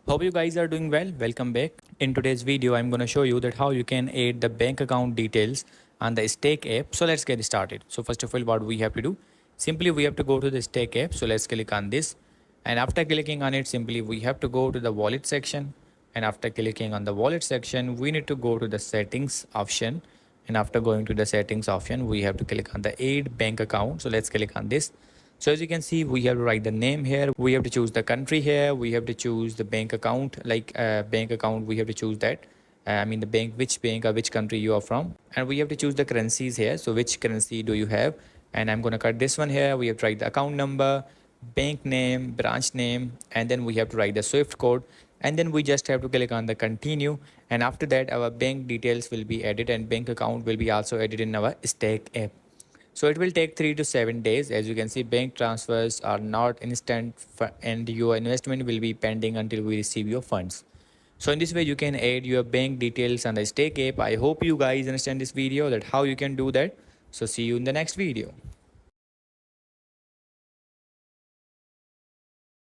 Hope you guys are doing well. Welcome back. In today's video, I'm going to show you that how you can add the bank account details on the Stake app. So let's get started. So first of all, what we have to do, simply we have to go to the Stake app. So let's click on this. And after clicking on it, simply we have to go to the wallet section. And after clicking on the wallet section, we need to go to the settings option. And after going to the settings option, we have to click on the add bank account. So let's click on this. So as you can see, we have to write the name here. We have to choose the country here. We have to choose the bank account, like bank account. We have to choose that. I mean the bank, which bank or which country you are from. And we have to choose the currencies here. So which currency do you have? And I'm going to cut this one here. We have to write the account number, bank name, branch name, and then we have to write the Swift code. And then we just have to click on the continue. And after that, our bank details will be added and bank account will be also added in our Stake app. So it will take 3 to 7 days. As you can see, bank transfers are not instant and your investment will be pending until we receive your funds. So in this way, you can add your bank details on the Stake app. I hope you guys understand this video that how you can do that. So see you in the next video.